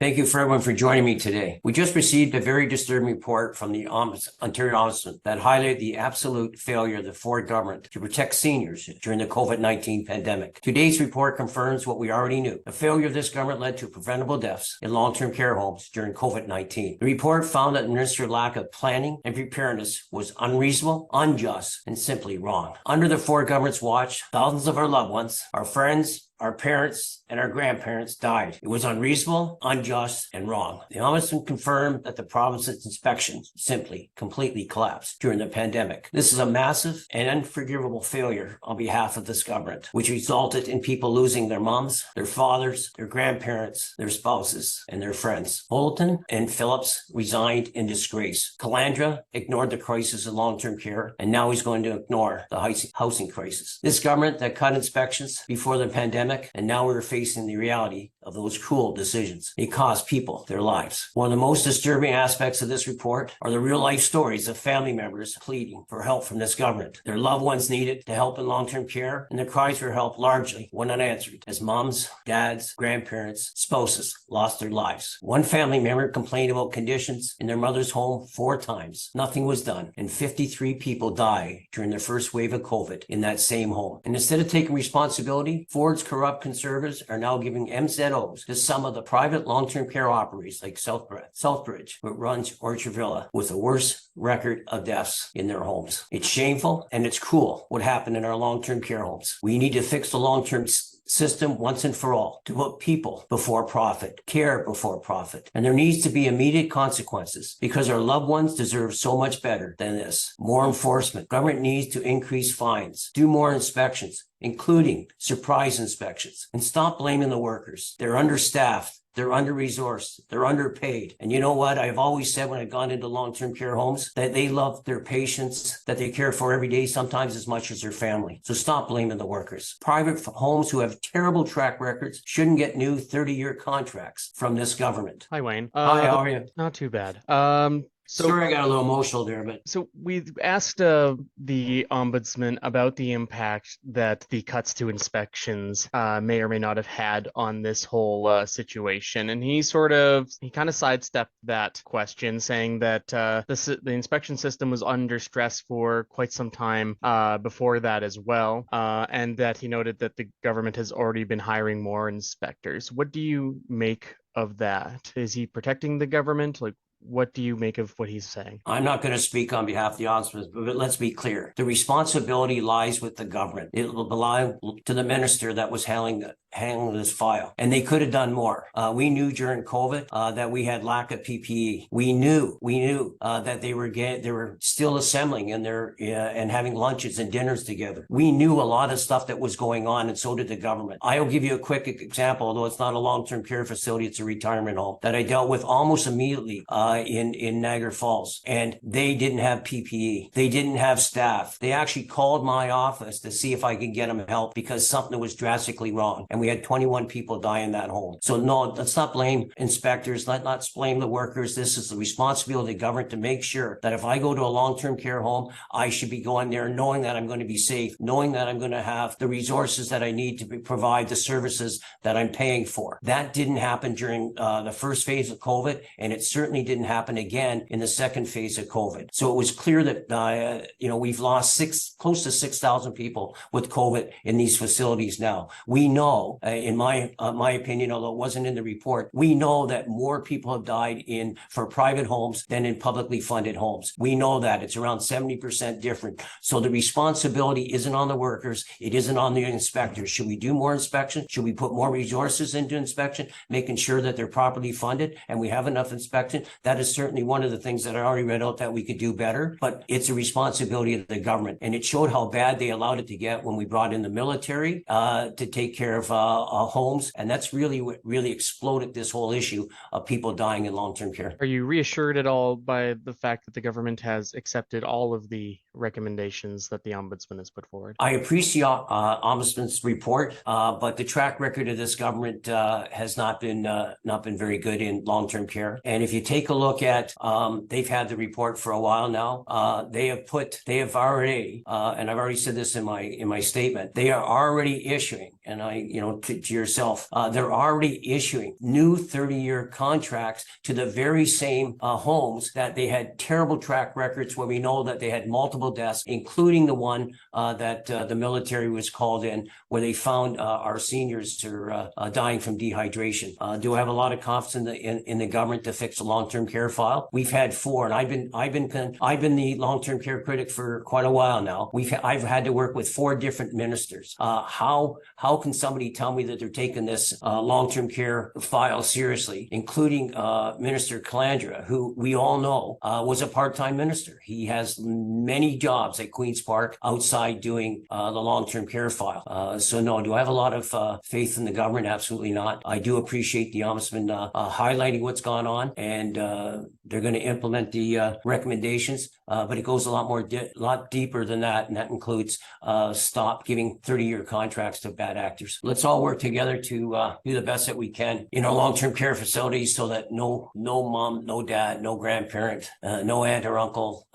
Thank you for everyone for joining me today. We just received a very disturbing report from the Ontario Ombudsman that highlighted the absolute failure of the Ford government to protect seniors during the COVID-19 pandemic. Today's report confirms what we already knew. The failure of this government led to preventable deaths in long-term care homes during COVID-19. The report found that the minister's lack of planning and preparedness was unreasonable, unjust, and simply wrong. Under the Ford government's watch, thousands of our loved ones, our friends, our parents and our grandparents died. It was unreasonable, unjust, and wrong. The Ombudsman confirmed that the province's inspections simply, completely collapsed during the pandemic. This is a massive and unforgivable failure on behalf of this government, which resulted in people losing their moms, their fathers, their grandparents, their spouses, and their friends. Bolton and Phillips resigned in disgrace. Calandra ignored the crisis in long-term care, and now he's going to ignore the housing crisis. This government that cut inspections before the pandemic, and now we're facing the reality of those cruel decisions. It cost people their lives. One of the most disturbing aspects of this report are the real-life stories of family members pleading for help from this government. Their loved ones needed to help in long-term care, and their cries for help largely went unanswered as moms, dads, grandparents, spouses lost their lives. One family member complained about conditions in their mother's home 4 times. Nothing was done, and 53 people died during the first wave of COVID in that same home. And instead of taking responsibility, Ford's corrupt conservatives are now giving MZOs to some of the private long-term care operators like Southbridge, which runs Orchard Villa, with the worst record of deaths in their homes. It's shameful and it's cruel what happened in our long-term care homes. We need to fix the long-term system once and for all, to put people before profit, care before profit. And there needs to be immediate consequences because our loved ones deserve so much better than this. More enforcement. Government needs to increase fines, do more inspections, including surprise inspections, and stop blaming the workers. They're understaffed. They're under-resourced. They're underpaid. And you know what? I've always said when I've gone into long-term care homes that they love their patients, that they care for every day, sometimes as much as their family. So stop blaming the workers. Private homes who have terrible track records shouldn't get new 30-year contracts from this government. Hi, Wayne. Hi, how are you? Not too bad. Sorry, I got a little emotional there, but So we asked the Ombudsman about the impact that the cuts to inspections may or may not have had on this whole situation, and he kind of sidestepped that question, saying that the inspection system was under stress for quite some time before that as well, and that he noted that the government has already been hiring more inspectors. What do you make of that? Is he protecting the government? What do you make of what he's saying? I'm not going to speak on behalf of the Ombudsman, but let's be clear. The responsibility lies with the government. It will belong to the minister that was handling this file. And they could have done more. We knew during COVID that we had lack of PPE. We knew that they were still assembling and having lunches and dinners together. We knew a lot of stuff that was going on, and so did the government. I'll give you a quick example, although it's not a long-term care facility, it's a retirement home that I dealt with almost immediately in Niagara Falls. And they didn't have PPE. They didn't have staff. They actually called my office to see if I could get them help because something was drastically wrong. And we had 21 people die in that home. So no, let's not blame inspectors. Let's blame the workers. This is the responsibility of the government to make sure that if I go to a long-term care home, I should be going there knowing that I'm going to be safe, knowing that I'm going to have the resources that I need to provide the services that I'm paying for. That didn't happen during the first phase of COVID, and it certainly didn't happen again in the second phase of COVID. So it was clear that we've lost close to 6,000 people with COVID in these facilities now. We know, in my opinion, although it wasn't in the report, we know that more people have died for private homes than in publicly funded homes. We know that it's around 70% different. So the responsibility isn't on the workers. It isn't on the inspectors. Should we do more inspection? Should we put more resources into inspection, making sure that they're properly funded and we have enough inspection? That is certainly one of the things that I already read out that we could do better, but it's a responsibility of the government. And it showed how bad they allowed it to get when we brought in the military to take care of homes. And that's really what really exploded this whole issue of people dying in long-term care. Are you reassured at all by the fact that the government has accepted all of the recommendations that the Ombudsman has put forward? I appreciate Ombudsman's report, but the track record of this government has not been very good in long-term care. And if you take a look at, they've had the report for a while now. They have already, and I've already said this in my statement, they are already issuing, and to yourself, they're already issuing new 30-year contracts to the very same homes that they had terrible track records, where we know that they had multiple deaths, including the one that the military was called in, where they found our seniors are dying from dehydration. Do I have a lot of confidence in the government to fix the long-term care file? We've had 4, and I've been the long-term care critic for quite a while now. I've had to work with 4 different ministers. How can somebody tell me that they're taking this long-term care file seriously, including Minister Calandra, who we all know was a part-time minister. He has many jobs at Queen's Park outside doing the long-term care file. So no, do I have a lot of faith in the government? Absolutely not. I do appreciate the Ombudsman highlighting what's gone on, and they're going to implement the recommendations, but it goes a lot deeper than that, and that includes stop giving 30-year contracts to bad actors. Let's all work together to do the best that we can in our long-term care facilities, so that no mom, no dad, no grandparent, no aunt or uncle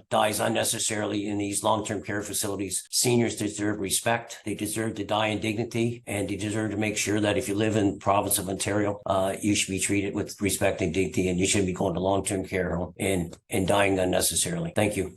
dies unnecessarily in these long-term care facilities. Seniors deserve respect. They deserve to die in dignity, and they deserve to make sure that if you live in the province of Ontario, you should be treated with respect and dignity, and you shouldn't be going to long-term care home and dying unnecessarily. Thank you.